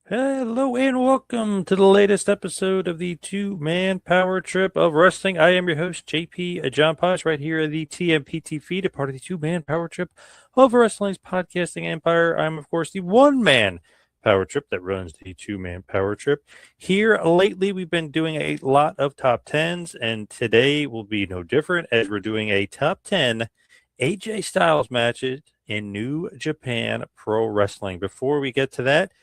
Hello and welcome to the latest episode of the two-man power trip of wrestling. I am your host, JP John Poz, right here at the TMPT feed, a part of the two-man power trip of wrestling's podcasting empire. I'm, of course, the one-man power trip that runs the two-man power trip. Here lately, we've been doing a lot of top tens, and today will be no different as we're doing a top 10 AJ Styles matches in New Japan Pro Wrestling. Before we get to that,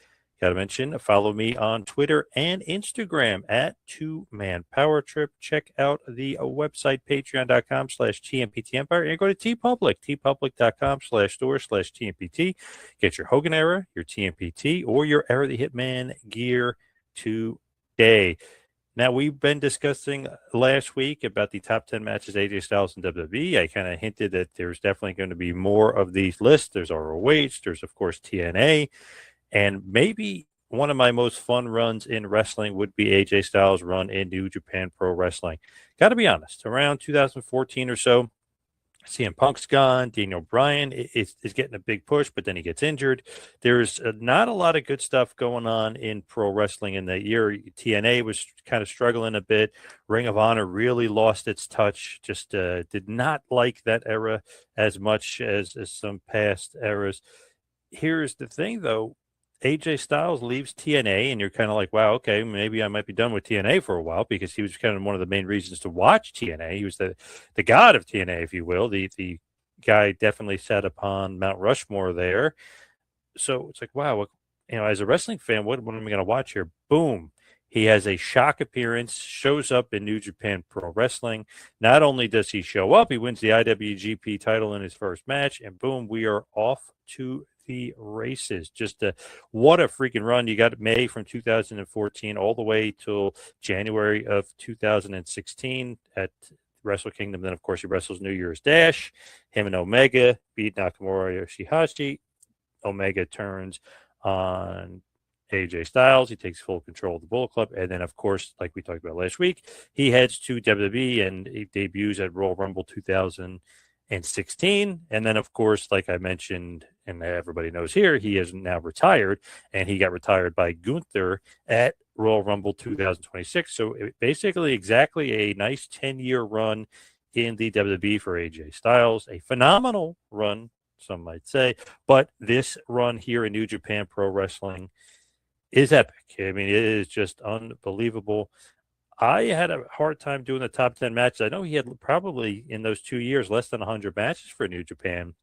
got to mention, follow me on Twitter and Instagram at Two Man Power Trip. Check out the website, patreon.com/TMPT Empire, and go to TeePublic, tpublic.com/store/TMPT. Get your Hogan era, your TMPT, or your Era the Hitman gear today. Now, we've been discussing last week about the top 10 matches AJ Styles in WWE. I kind of hinted that there's definitely going to be more of these lists. There's ROH, there's, of course, TNA. And maybe one of my most fun runs in wrestling would be AJ Styles' run in New Japan Pro Wrestling. Got to be honest, around 2014 or so, CM Punk's gone. Daniel Bryan is getting a big push, but then he gets injured. There's not a lot of good stuff going on in pro wrestling in that year. TNA was kind of struggling a bit. Ring of Honor really lost its touch. Just did not like that era as much as some past eras. Here's the thing, though. AJ Styles leaves TNA, and you're kind of like, wow, okay, maybe I might be done with TNA for a while, because he was kind of one of the main reasons to watch TNA. He was the god of TNA, if you will. The guy definitely sat upon Mount Rushmore there. So it's like, wow, as a wrestling fan, what am I going to watch here? Boom. He has a shock appearance, shows up in New Japan Pro Wrestling. Not only does he show up, he wins the IWGP title in his first match, and boom, we are off to the races. Just what a freaking run. You got May from 2014 all the way till January of 2016 at Wrestle Kingdom. Then, of course, he wrestles New Year's Dash. Him and Omega beat Nakamura Yoshihashi. Omega turns on AJ Styles. He takes full control of the Bullet Club. And then, of course, like we talked about last week, he heads to WWE and he debuts at Royal Rumble 2016. And then, of course, like I mentioned, and everybody knows here, he is now retired, and he got retired by Gunther at Royal Rumble 2026. So basically exactly a nice 10-year run in the WWE for AJ Styles. A phenomenal run, some might say. But this run here in New Japan Pro Wrestling is epic. I mean, it is just unbelievable. I had a hard time doing the top 10 matches. I know he had probably in those 2 years less than 100 matches for New Japan.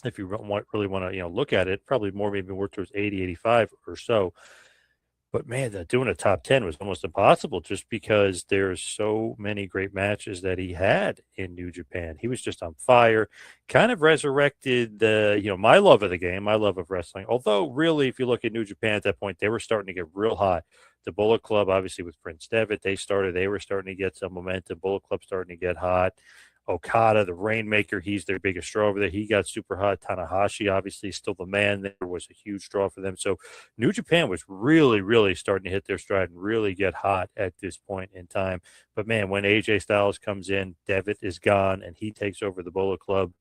If you really want to, look at it, probably more, maybe more towards 80, 85 or so. But man, doing a top 10 was almost impossible, just because there's so many great matches that he had in New Japan. He was just on fire, kind of resurrected my love of the game, my love of wrestling. Although really, if you look at New Japan at that point, they were starting to get real hot. The Bullet Club, obviously with Prince Devitt, they were starting to get some momentum. Bullet Club starting to get hot. Okada, the Rainmaker, he's their biggest draw over there. He got super hot. Tanahashi, obviously, still the man. There was a huge draw for them. So New Japan was really, really starting to hit their stride and really get hot at this point in time. But man, when AJ Styles comes in, Devitt is gone, and he takes over the Bullet Club.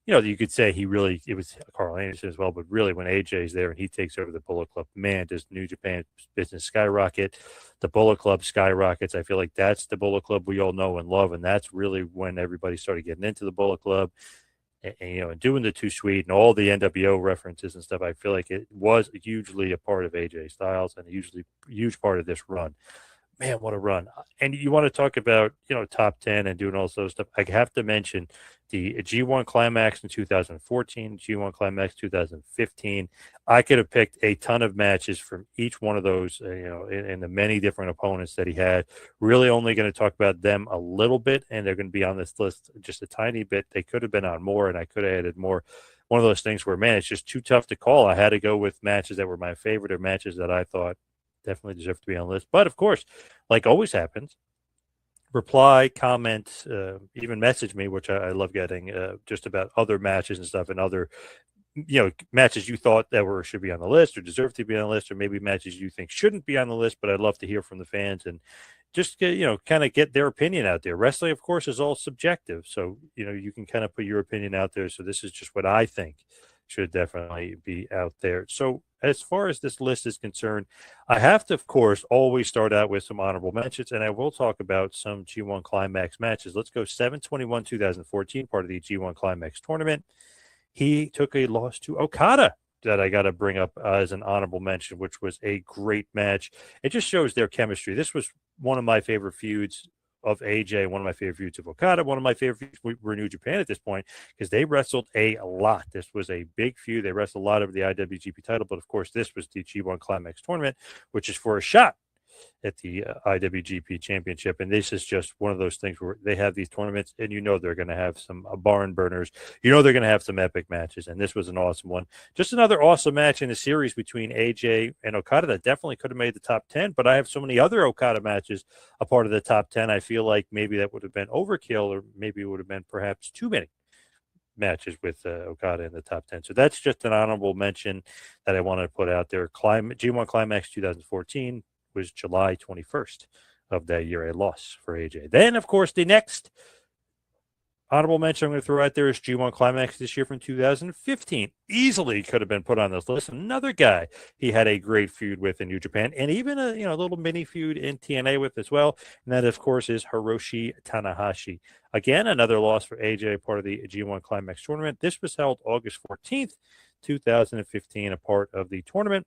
You could say it was Carl Anderson as well, but really when AJ's there and he takes over the Bullet Club, man, does New Japan business skyrocket. The Bullet Club skyrockets. I feel like that's the Bullet Club we all know and love, and that's really when everybody started getting into the Bullet Club and doing the Too Sweet and all the NWO references and stuff. I feel like it was hugely a part of AJ Styles and a huge part of this run. Man, what a run. And you want to talk about, top 10 and doing all those stuff. I have to mention the G1 Climax in 2014, G1 Climax 2015. I could have picked a ton of matches from each one of those, in the many different opponents that he had. Really only going to talk about them a little bit, and they're going to be on this list just a tiny bit. They could have been on more, and I could have added more. One of those things where, man, it's just too tough to call. I had to go with matches that were my favorite or matches that I thought definitely deserve to be on the list. But of course, like always happens, reply, comment, even message me, which I love getting, just about other matches and stuff, and other matches you thought that should be on the list or deserve to be on the list, or maybe matches you think shouldn't be on the list. But I'd love to hear from the fans and just kind of get their opinion out there. Wrestling, of course, is all subjective, so you can kind of put your opinion out there. So this is just what I think should definitely be out there. So as far as this list is concerned, I have to, of course, always start out with some honorable mentions, and I will talk about some G1 Climax matches. Let's go 7/21/2014, part of the G1 Climax tournament. He took a loss to Okada that I got to bring up as an honorable mention, which was a great match. It just shows their chemistry. This was one of my favorite feuds of AJ, one of my favorite feuds of Okada, one of my favorite feuds were New Japan at this point because they wrestled a lot. This was a big feud. They wrestled a lot over the IWGP title, but of course, this was the G1 Climax tournament, which is for a shot at the IWGP Championship. And this is just one of those things where they have these tournaments and you know they're going to have some barn burners. You know they're going to have some epic matches. And this was an awesome one. Just another awesome match in the series between AJ and Okada that definitely could have made the top 10. But I have so many other Okada matches a part of the top 10. I feel like maybe that would have been overkill, or maybe it would have been perhaps too many matches with Okada in the top 10. So that's just an honorable mention that I wanted to put out there. G1 Climax 2014 was July 21st of that year, a loss for AJ. Then, of course, the next honorable mention I'm going to throw out there is G1 Climax this year from 2015. Easily could have been put on this list. Another guy he had a great feud with in New Japan, and even a little mini feud in TNA with as well. And that, of course, is Hiroshi Tanahashi. Again, another loss for AJ, part of the G1 Climax tournament. This was held August 14th, 2015, a part of the tournament.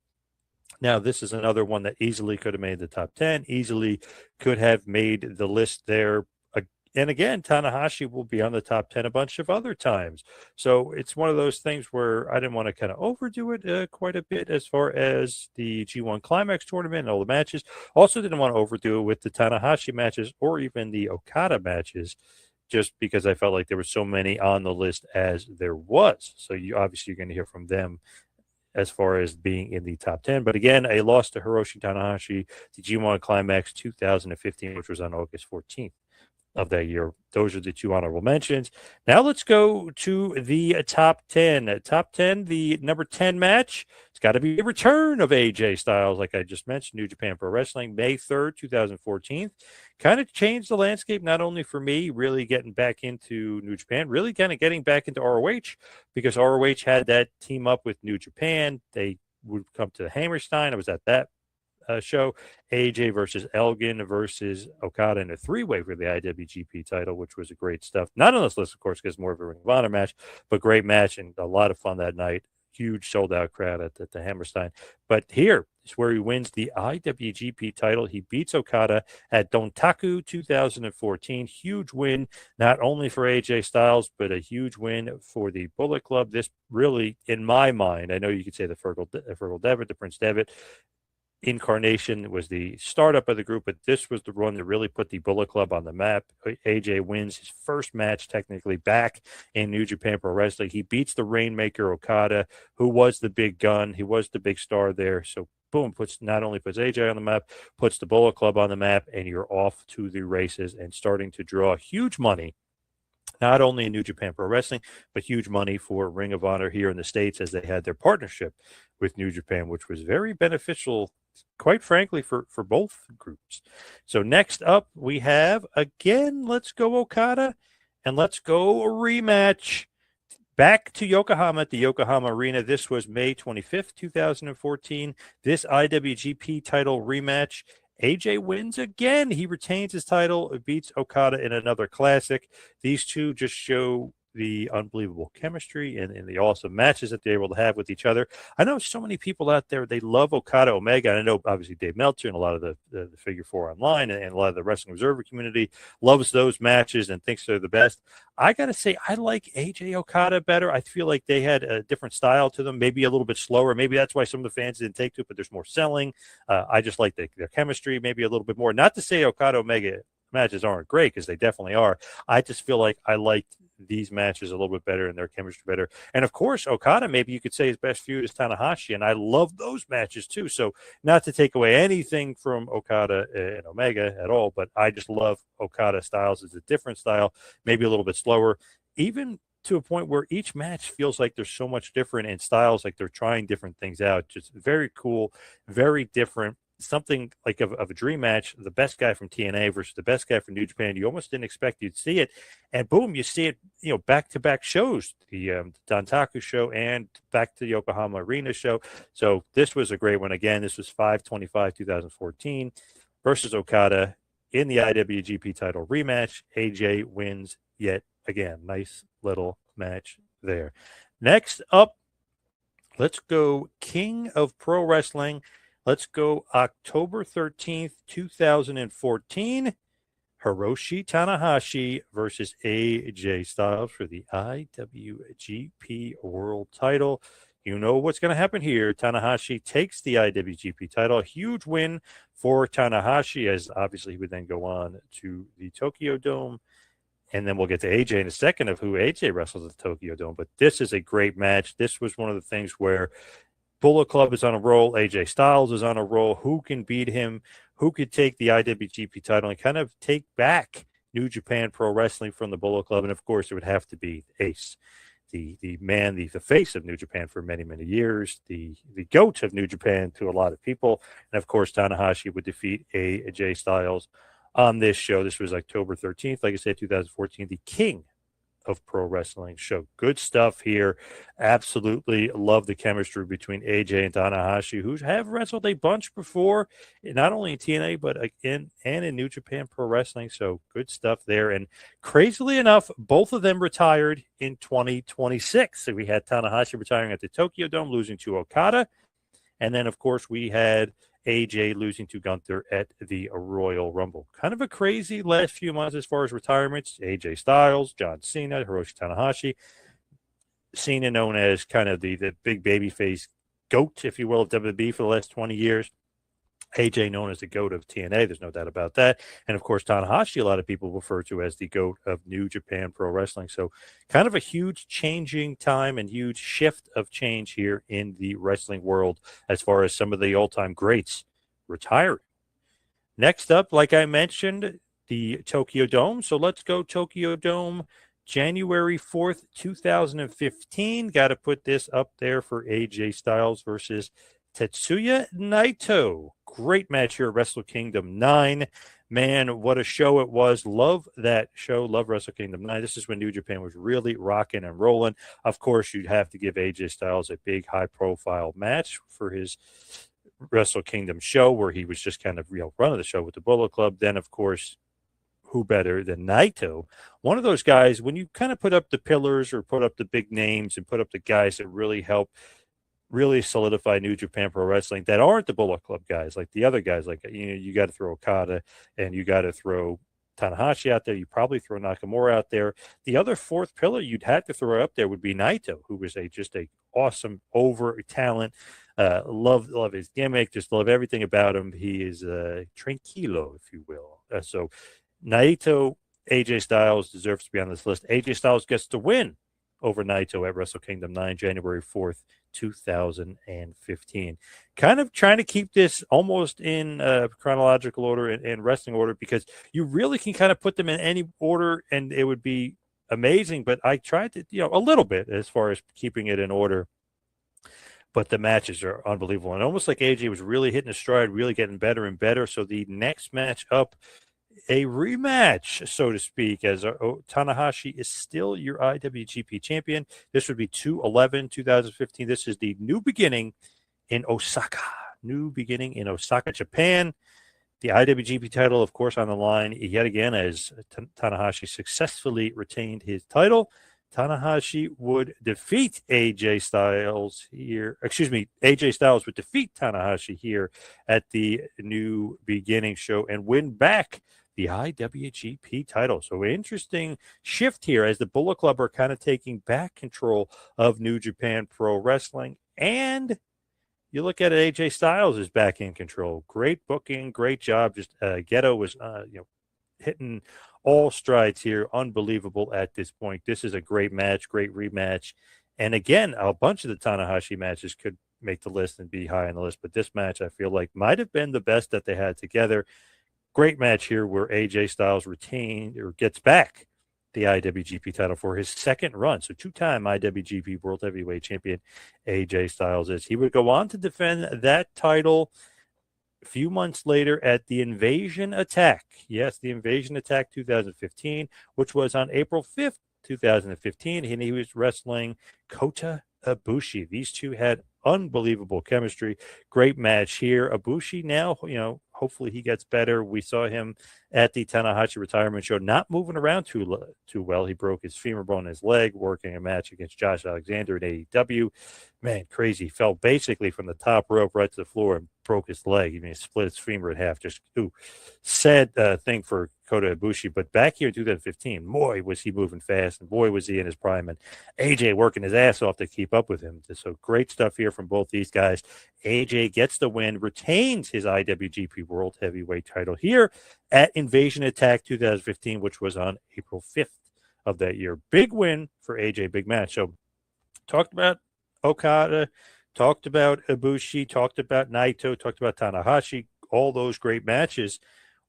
Now, this is another one that easily could have made the top 10, easily could have made the list there. And again, Tanahashi will be on the top 10 a bunch of other times. So it's one of those things where I didn't want to kind of overdo it quite a bit as far as the G1 Climax tournament and all the matches. Also didn't want to overdo it with the Tanahashi matches or even the Okada matches, just because I felt like there were so many on the list as there was. So you're going to hear from them as far as being in the top 10. But again, a loss to Hiroshi Tanahashi, the G1 Climax 2015, which was on August 14th of that year. Those are the two honorable mentions. Now let's go to the top 10. Top 10, the number 10 match. It's got to be the return of AJ Styles, like I just mentioned, New Japan Pro Wrestling, May 3rd, 2014. Kind of changed the landscape, not only for me, really getting back into New Japan, really kind of getting back into ROH, because ROH had that team up with New Japan. They would come to the Hammerstein. I was at that show. AJ versus Elgin versus Okada in a three-way for the IWGP title, which was a great stuff. Not on this list, of course, because more of a Ring of Honor match, but great match and a lot of fun that night. Huge sold-out crowd at the Hammerstein. But here is where he wins the IWGP title. He beats Okada at Dontaku 2014. Huge win, not only for AJ Styles, but a huge win for the Bullet Club. This really, in my mind, I know you could say the Fergal Devitt, the Prince Devitt incarnation was the startup of the group, but this was the one that really put the Bullet Club on the map. AJ wins his first match technically back in New Japan Pro Wrestling. He beats the Rainmaker Okada, who was the big gun. He was the big star there. So boom, not only puts AJ on the map, puts the Bullet Club on the map, and you're off to the races and starting to draw huge money, not only in New Japan Pro Wrestling, but huge money for Ring of Honor here in the States, as they had their partnership with New Japan, which was very beneficial, quite frankly, for both groups. So next up, we have, again, let's go Okada, and let's go a rematch. Back to Yokohama at the Yokohama Arena. This was May 25th, 2014. This IWGP title rematch. AJ wins again. He retains his title, beats Okada in another classic. These two just show the unbelievable chemistry and the awesome matches that they're able to have with each other. I know so many people out there, they love Okada Omega. And I know obviously Dave Meltzer and a lot of the Figure Four online and a lot of the Wrestling Observer community loves those matches and thinks they're the best. I got to say, I like AJ Okada better. I feel like they had a different style to them, maybe a little bit slower. Maybe that's why some of the fans didn't take to it, but there's more selling. I just like their chemistry maybe a little bit more. Not to say Okada Omega matches aren't great, because they definitely are. I just feel like I liked these matches a little bit better and their chemistry better. And of course, Okada, maybe you could say his best feud is Tanahashi, and I love those matches too. So not to take away anything from Okada and Omega at all, but I just love Okada Styles. It's a different style, maybe a little bit slower, even to a point where each match feels like there's so much different in styles, like they're trying different things out. Just very cool, very different. something like of a dream match, the best guy from TNA versus the best guy from New Japan. You almost didn't expect you'd see it. And boom, you see it, back-to-back shows, the Dantaku show and back to the Yokohama Arena show. So this was a great one. Again, this was 5/25/2014 versus Okada in the IWGP title rematch. AJ wins yet again. Nice little match there. Next up, let's go King of Pro Wrestling. Let's go October 13th, 2014. Hiroshi Tanahashi versus AJ Styles for the IWGP World title. You know what's going to happen here. Tanahashi takes the IWGP title. A huge win for Tanahashi, as obviously he would then go on to the Tokyo Dome. And then we'll get to AJ in a second of who AJ wrestles at the Tokyo Dome. But this is a great match. This was one of the things where Bullet Club is on a roll. AJ Styles is on a roll. Who can beat him? Who could take the IWGP title and kind of take back New Japan Pro Wrestling from the Bullet Club? And, of course, it would have to be Ace, the man, the face of New Japan for many, many years, the GOAT of New Japan to a lot of people. And, of course, Tanahashi would defeat AJ Styles on this show. This was October 13th, like I said, 2014, the King of Pro Wrestling show. Good stuff here. Absolutely love the chemistry between AJ and Tanahashi, who have wrestled a bunch before, not only in TNA, but in New Japan Pro Wrestling. So good stuff there. And crazily enough, both of them retired in 2026. So we had Tanahashi retiring at the Tokyo Dome, losing to Okada. And then, of course, we had AJ losing to Gunther at the Royal Rumble. Kind of a crazy last few months as far as retirements. AJ Styles, John Cena, Hiroshi Tanahashi. Cena known as kind of the big babyface GOAT, if you will, of WWE for the last 20 years. AJ known as the GOAT of TNA. There's no doubt about that. And, of course, Tanahashi, a lot of people refer to as the GOAT of New Japan Pro Wrestling. So kind of a huge changing time and huge shift of change here in the wrestling world as far as some of the all-time greats retiring. Next up, like I mentioned, the Tokyo Dome. So let's go Tokyo Dome, January 4th, 2015. Got to put this up there for AJ Styles versus Tetsuya Naito. Great match here at Wrestle Kingdom 9. Man, what a show it was. Love that show. Love Wrestle Kingdom 9. This is when New Japan was really rocking and rolling. Of course, you'd have to give AJ Styles a big high-profile match for his Wrestle Kingdom show where he was just kind of running the show with the Bullet Club. Then, of course, who better than Naito? One of those guys, when you kind of put up the pillars or put up the big names and put up the guys that really help really solidify New Japan Pro Wrestling that aren't the Bullet Club guys, like the other guys, like, you got to throw Okada and you got to throw Tanahashi out there. You probably throw Nakamura out there. The other fourth pillar you'd have to throw up there would be Naito, who was just a awesome over talent. Love his gimmick, just love everything about him. He is tranquilo, if you will. So Naito, AJ Styles deserves to be on this list. AJ Styles gets to win over Naito at Wrestle Kingdom 9, January 4th, 2015. Kind of trying to keep this almost in chronological order and wrestling order, because you really can kind of put them in any order and it would be amazing. But I tried to, a little bit as far as keeping it in order. But the matches are unbelievable. And almost like AJ was really hitting a stride, really getting better and better. So the next match up, a rematch, so to speak, as Tanahashi is still your IWGP champion. This would be 2/11/2015. This is the new beginning in Osaka. New beginning in Osaka, Japan. The IWGP title, of course, on the line yet again as Tanahashi successfully retained his title. Tanahashi would defeat AJ Styles here. AJ Styles would defeat Tanahashi here at the New Beginning show and win back the IWGP title. So interesting shift here as the Bullet Club are kind of taking back control of New Japan Pro Wrestling. And you look at it, AJ Styles is back in control. Great booking, great job. Just Geto was hitting all strides here. Unbelievable at this point. This is a great match, great rematch. And again, a bunch of the Tanahashi matches could make the list and be high on the list. But this match, I feel like, might have been the best that they had together. Great match here where AJ Styles retained or gets back the IWGP title for his second run. So two-time IWGP World Heavyweight Champion AJ Styles is. He would go on to defend that title a few months later at the Invasion Attack. Yes, the Invasion Attack 2015, which was on April 5th, 2015, and he was wrestling Kota Ibushi. These two had unbelievable chemistry. Great match here. Ibushi now, hopefully he gets better. We saw him at the Tanahashi retirement show, not moving around too well. He broke his femur bone in his leg, working a match against Josh Alexander in AEW. Man, crazy. Fell basically from the top rope right to the floor and broke his leg. He split his femur in half. Just sad thing for Kota Ibushi. But back here in 2015, boy, was he moving fast, and boy, was he in his prime. And AJ working his ass off to keep up with him. So great stuff here from both these guys. AJ gets the win, retains his IWGP World Heavyweight title here at Invasion Attack 2015, which was on April 5th of that year. Big win for AJ, big match. So talked about Okada, talked about Ibushi, talked about Naito, talked about Tanahashi, all those great matches.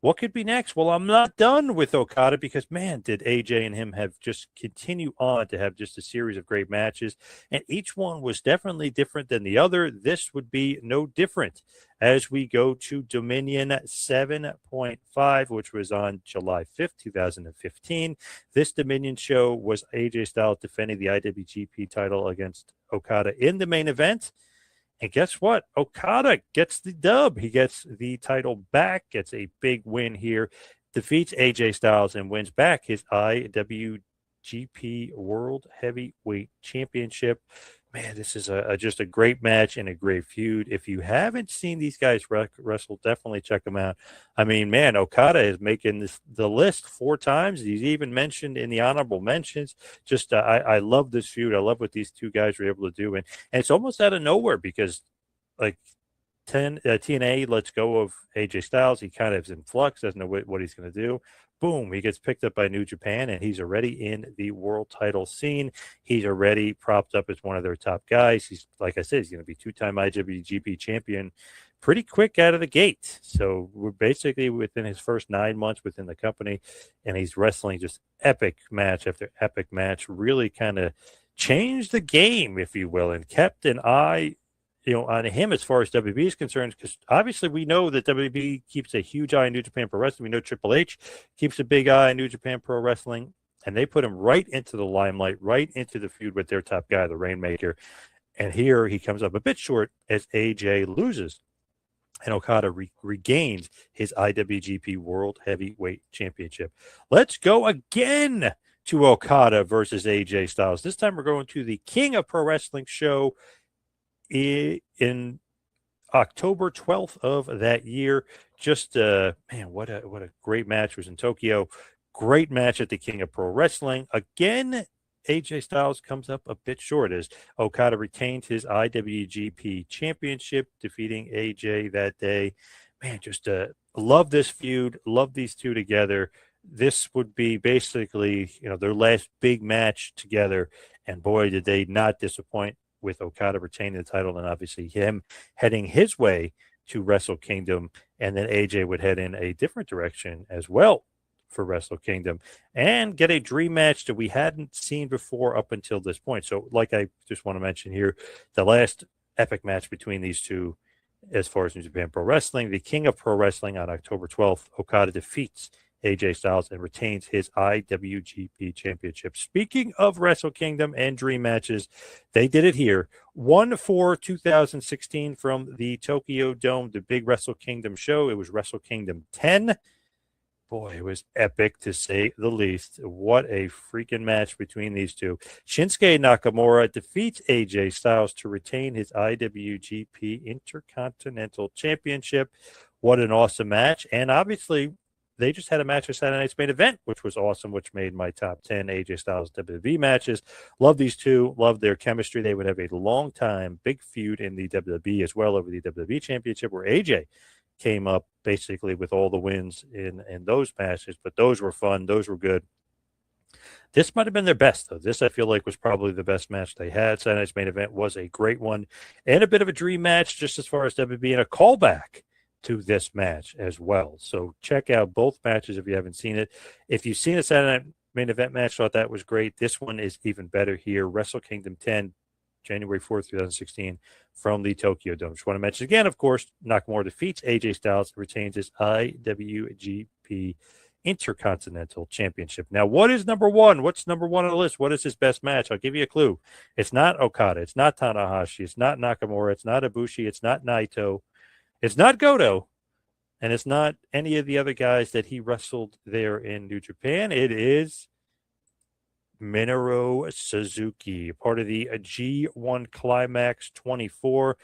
What could be next? Well, I'm not done with Okada because, man, did AJ and him have just continue on to have just a series of great matches. And each one was definitely different than the other. This would be no different as we go to Dominion 7.5, which was on July 5th, 2015. This Dominion show was AJ Styles defending the IWGP title against Okada in the main event. And guess what? Okada gets the dub. He gets the title back, gets a big win here, defeats AJ Styles, and wins back his IWGP World Heavyweight Championship. Man, this is just a great match and a great feud. If you haven't seen these guys wrestle, definitely check them out. I mean, man, Okada is making the list 4 times. He's even mentioned in the honorable mentions. Just I love this feud. I love what these two guys were able to do. And it's almost out of nowhere because, like, TNA lets go of AJ Styles. He kind of is in flux, doesn't know what he's going to do. Boom, he gets picked up by New Japan, and he's already in the world title scene. He's already propped up as one of their top guys. He's, like I said, he's going to be 2-time IWGP champion pretty quick out of the gate. So we're basically within his first 9 months within the company, and he's wrestling just epic match after epic match, really kind of changed the game, if you will, and kept an eye on him as far as WB is concerned, because obviously we know that WB keeps a huge eye on New Japan Pro Wrestling. We know Triple H keeps a big eye on New Japan Pro Wrestling, and they put him right into the limelight, right into the feud with their top guy, the Rainmaker. And here he comes up a bit short as AJ loses, and Okada regains his IWGP World Heavyweight Championship. Let's go again to Okada versus AJ Styles. This time we're going to the King of Pro Wrestling show in October 12th of that year. Just man, what a great match. It was in Tokyo. Great match at the King of Pro Wrestling. Again, AJ Styles comes up a bit short as Okada retained his IWGP championship, defeating AJ that day. Man, just love this feud. Love these two together. This would be basically, their last big match together. And boy, did they not disappoint, with Okada retaining the title and obviously him heading his way to Wrestle Kingdom. And then AJ would head in a different direction as well for Wrestle Kingdom and get a dream match that we hadn't seen before up until this point. So like I just want to mention here, the last epic match between these two as far as New Japan Pro Wrestling, the King of Pro Wrestling on October 12th, Okada defeats AJ Styles and retains his IWGP Championship. Speaking of Wrestle Kingdom and dream matches, they did it here. 1/4/2016 from the Tokyo Dome, the big Wrestle Kingdom show. It was Wrestle Kingdom 10. Boy, it was epic to say the least. What a freaking match between these two. Shinsuke Nakamura defeats AJ Styles to retain his IWGP Intercontinental Championship. What an awesome match. And obviously, they just had a match at Saturday Night's Main Event, which was awesome, which made my top 10 AJ Styles WWE matches. Love these two. Love their chemistry. They would have a long time big feud in the WWE as well over the WWE Championship, where AJ came up basically with all the wins in those matches. But those were fun. Those were good. This might have been their best, though. This, I feel like, was probably the best match they had. Saturday Night's Main Event was a great one and a bit of a dream match just as far as WWE, and a callback to this match as well. So check out both matches if you haven't seen it. If you've seen a Saturday Night Main Event match, thought that was great. This one is even better here. Wrestle Kingdom 10, January 4th, 2016, from the Tokyo Dome. Just want to mention again, of course, Nakamura defeats AJ Styles, retains his IWGP Intercontinental Championship. Now, what is number one? What's number one on the list? What is his best match? I'll give you a clue. It's not Okada. It's not Tanahashi. It's not Nakamura. It's not Ibushi. It's not Naito. It's not Goto. And it's not any of the other guys that he wrestled there in New Japan. It is Minoru Suzuki, part of the G1 Climax 24,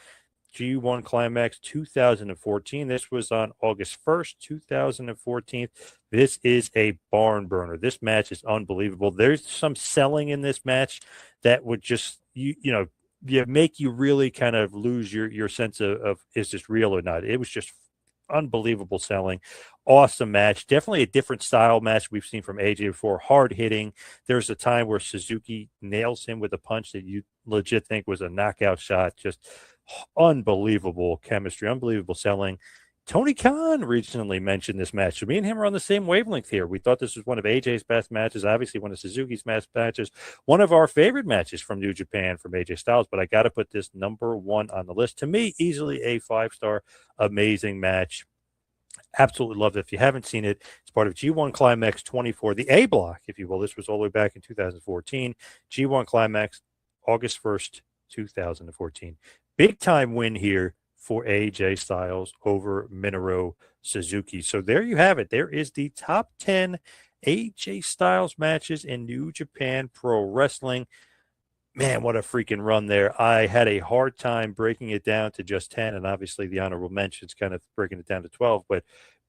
G1 Climax 2014. This was on August 1st, 2014. This is a barn burner. This match is unbelievable. There's some selling in this match that would just, make you really kind of lose your sense of is this real or not. It was just unbelievable selling. Awesome match. Definitely a different style match we've seen from AJ before. Hard hitting. There's a time where Suzuki nails him with a punch that you legit think was a knockout shot. Just unbelievable chemistry, unbelievable selling. Tony Khan recently mentioned this match. So me and him are on the same wavelength here. We thought this was one of AJ's best matches, obviously one of Suzuki's best matches, one of our favorite matches from New Japan from AJ Styles, but I got to put this number one on the list. To me, easily a 5-star, amazing match. Absolutely love it. If you haven't seen it, it's part of G1 Climax 24, the A block, if you will. This was all the way back in 2014. G1 Climax, August 1st, 2014. Big time win here for AJ Styles over Minoru Suzuki. So there you have it. There is the top 10 AJ Styles matches in New Japan Pro Wrestling. Man, what a freaking run there. I had a hard time breaking it down to just 10, and obviously the honorable mentions kind of breaking it down to 12, but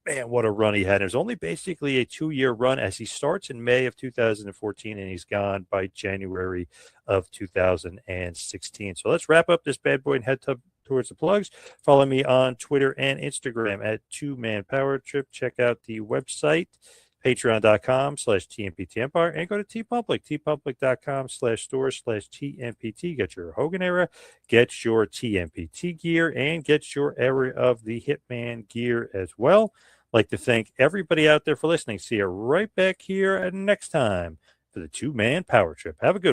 man, what a run he had. It was only basically a 2-year run as he starts in May of 2014, and he's gone by January of 2016. So let's wrap up this bad boy and head towards the plugs. Follow me on Twitter and Instagram at 2Man Power Trip. Check out the website, patreon.com/TMPT Empire, and go to TeePublic, tpublic.com/store/TMPT. Get your Hogan era, get your TMPT gear, and get your era of the Hitman gear as well. Like to thank everybody out there for listening. See you right back here next time for the 2Man Power Trip. Have a good